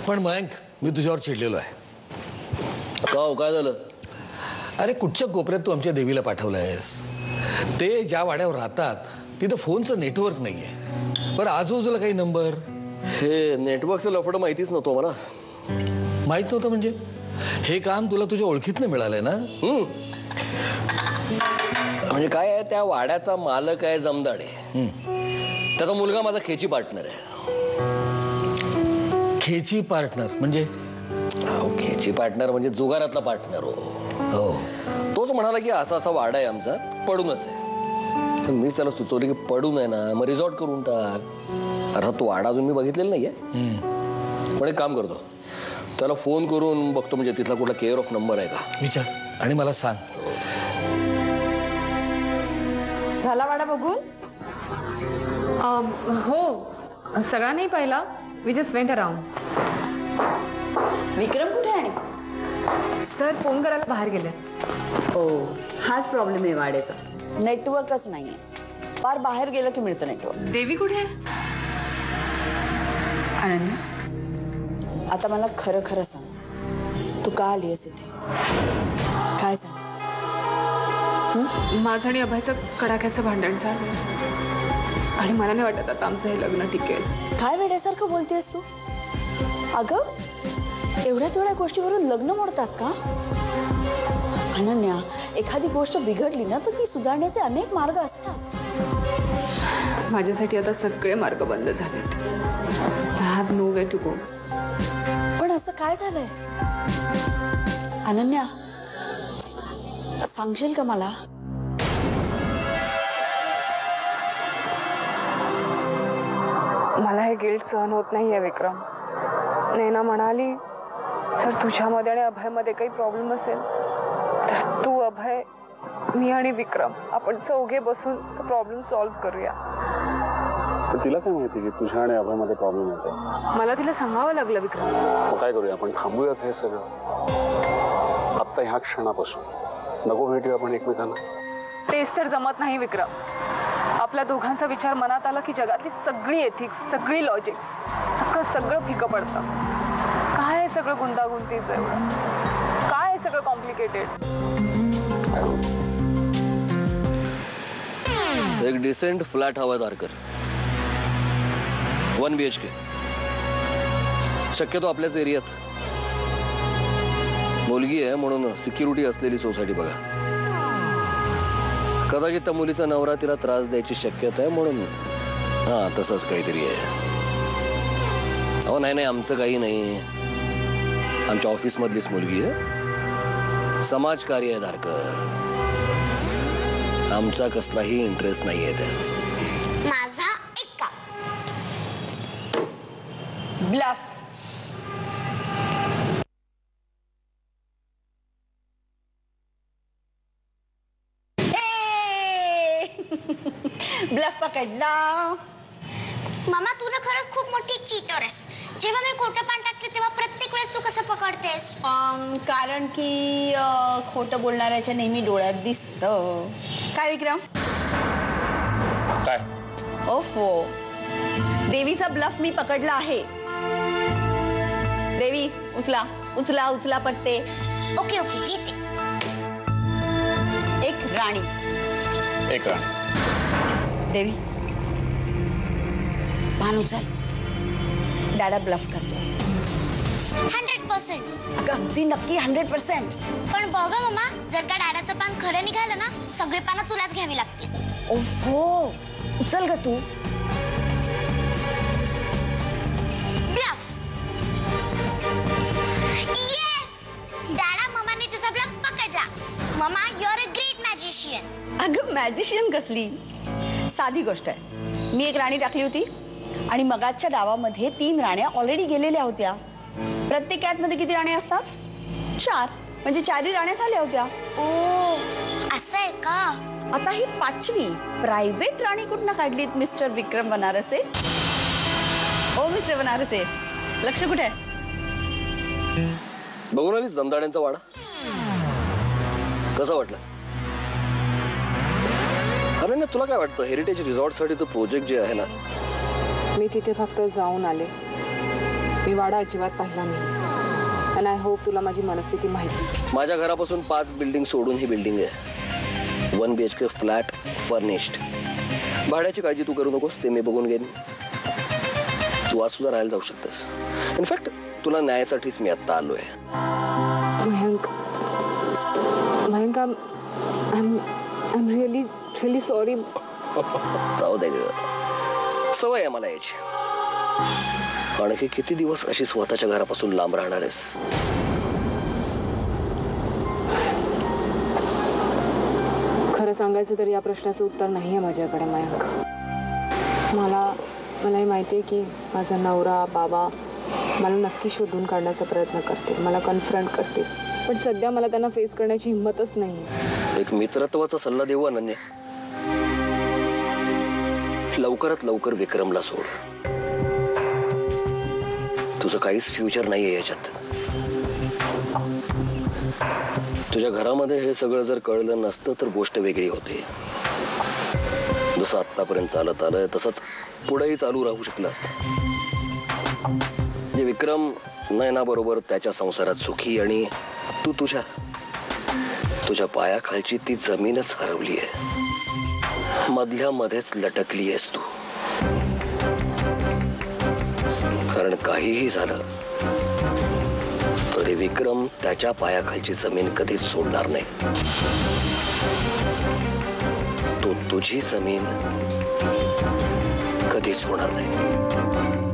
पण मयंक, मी तुझ्यावर चिडलेलो आहे. का काय झालं? अरे कुठच्या कोपऱ्यात तू आमच्या देवीला पाठवलंयस? ते ज्या वाड्यावर राहतात तिथं फोनचं नेटवर्क नाहीये. बरं आजूबाजूला काही नंबर? हे नेटवर्कचं लफडं माहितीच नव्हतं मला. माहित नव्हतं म्हणजे? हे काम तुला तुझ्या ओळखीतनं मिळालंय ना? म्हणजे काय आहे, त्या वाड्याचा मालक आहे जमदाडे. त्याचा मुलगा माझा खेची पार्टनर आहे. खेची पार्टनर म्हणजे? खेची पार्टनर म्हणजे जुगारातला पार्टनर. हो, तोच म्हणाला की असा असा वाडा आहे आमचा, पडूनच आहे. पण मीच त्याला सुचवले की पडून आहे ना, मग रिसॉर्ट करून टाक. अर्थात तो वाडा अजून मी बघितलेला नाहीये. पण एक काम करतो, त्याला फोन करून बघतो, म्हणजे तिथला कुठला केअर ऑफ नंबर आहे का विचार आणि मला सांग. झाला वाडा बघून? हो, सगळा नाही पाहिला. We just went around. Vikram कुठे आणि? सर फोन करायला बाहेर गेले. हो, हाच प्रॉब्लेम आहे वाड्याचा. नेटवर्कच नाहीये. फार बाहेर गेलं की मिळतं नेटवर्क. देवी कुठे आहे? अनन्या, आता मला खरं खरं सांग, तू का आलीस इथे? काय झालं? माझं आणि अभयचं कडाक्याचं भांडण झालं आणि मला नाही वाटत आता आमचं हे लग्न टिकेल. काय वेड्यासारखं बोलतेस तू? अगं, एवढ्या तेवढ्या गोष्टीवरून लग्न मोडतात का? अनन्या, एखादी गोष्ट बिघडली ना तर ती सुधारण्याचे अनेक मार्ग असतात. माझ्यासाठी आता सगळे मार्ग बंद झालेत. I have no way to go. पण असं काय झालंय अनन्या? सांगशील का मला? मला हे गिल्ट सहन होत नाहीये विक्रम. नैना म्हणाली, जर तुझ्यामध्ये आणि अभयमध्ये काही प्रॉब्लेम असेल तर तू, अभय, मी आणि विक्रम आपण चौघे बसून तो प्रॉब्लेम सॉल्व्ह करूया. तिला काय माहिती की तुझ्या आणि अभयमध्ये प्रॉब्लेम येतो? मला तिला सांगावं लागलं विक्रम. मग काय करूया आपण? थांबूयात हे सगळं आत्ता ह्या क्षणापासून. नको भेटूया आपण एकमेकांना? तेच तर जमत नाही विक्रम. आपल्या दोघांचा विचार मनात आला की जगातली सगळी एथिक्स, सगळी लॉजिक्स, सगळं फिकं पडतं. काय आहे सगळं गुंतागुंतीचं एवढं? काय आहे सगळं कॉम्प्लिकेटेड? एक डिसेंट फ्लॅट हवा दारकर, 1 BHK, शक्यतो आपल्याच एरियात. मुलगी आहे म्हणून सिक्युरिटी असलेली सोसायटी बघा. कदाचित त्या मुलीचा नवरा तिला त्रास द्यायची शक्यता आहे म्हणून. हा, तसंच काहीतरी आहे. अहो नाही, आमचं काही नाही. आमच्या ऑफिस मधलीच मुलगी आहे. समाजकार्य आहे दारकर. आमचा कसलाही इंटरेस्ट नाहीये त्यात. माझा एक काम. ब्लफ. ब्लफ पकडला. मामा, तू ना खरंच खूप मोठी चीटर आहेस. जेव्हा मी खोटं पान टाकते तेव्हा प्रत्येक वेळेस तू कसं पकडतेस? कारण की खोटं बोलणाऱ्याच्या नेहमी डोळ्यात दिसतं. काय विक्रम? काय? ओफो, देवीचा ब्लफ मी पकडला आहे. देवी, उचला उचला उचला पत्ते. ओके ओके, घेते. एक राणी. एक राणी. देवी, पान उचल. दादा ब्लफ करतो. 100%. अगं अगदी नक्की 100%. पण बघा मामा, जर का दादाचं पान खरं निघालं ना, सगळे पानं तुलाच घ्यावी लागतील. ओफो, उचल ग तू. ब्लफ. येस, दादा, मामाने तिचा ब्लफ पकडला. मामा, you are a great magician. अगं मॅजिशियन कसली? साधी गोष्ट आहे. मी एक राणी टाकली होती आणि मगाच्या डावामध्ये 3 राण्या ऑलरेडी गेलेल्या होत्या. प्रत्येक कॅटमध्ये किती राण्या असतात? 4. म्हणजे 4 राण्या झाल्या होत्या. ओ, असं आहे का? आता ही 5वी प्रायव्हेट राणी कुठनं काढलीत मिस्टर विक्रम बनारसे? ओ मिस्टर बनारसे, लक्ष कुठे आहे? बघून आलीस जमदाड्यांचा वाडा? कसं वाटलं? अनन्या, तुला काय वाटतं हेरिटेज रिसॉर्टसाठी तो प्रोजेक्ट जे आहे ना, मी तिथे फक्त जाऊन आले. मी वाडा अजिबात पाहिला नाही. आणि आय होप तुला माझी मनस्थिती माहिती. माझ्या घरापासून 5 बिल्डिंग सोडून ही बिल्डिंग आहे. 1 BHK फ्लॅट, फर्निश्ड. भाड्याची काळजी तू करू नकोस, ते मी बघून घेईन. तू आज सुद्धा राहायला जाऊ शकतेस. इनफॅक्ट तुला न्यायासाठीच मी आत्ता आलोय. Mayank, I am really sorry. जाऊ दे ग, सवय आहे मला याची. आणखी किती दिवस अशी स्वतःच्या घरापासून लांब राहणार आहेस? खरं सांगायचं तर या प्रश्नाचं उत्तर नाही आहे माझ्याकडे मयंक. मलाही माहिती आहे की माझा नवरा बाबा मला नक्की शोधून काढण्याचा प्रयत्न करतील, मला कन्फ्रंट करतील. पण सध्या मला त्यांना फेस करण्याची हिंमतच नाही. एक मित्रत्वाचा सल्ला देऊ अनन्या. लवकरात लवकर विक्रमला सोड. तुझं काहीच फ्युचर नाहीये याच्यात. तुझ्या घरामध्ये हे सगळं जर कळलं नसतं तर गोष्ट वेगळी होती. जसं आत्तापर्यंत चालत आलंय तसंच पुढेही चालू राहू शकलं असतं. जे विक्रम नयनाबरोबर त्याच्या संसारात सुखी आणि तू तुझ्या पायाखालची ती जमीनच हरवली आहे. मधल्या मध्येच लटकली आहेस तू. कारण काहीही झालं तरी विक्रम त्याच्या पायाखालची जमीन कधीच सोडणार नाही. तो तुझी जमीन कधीच होणार नाही.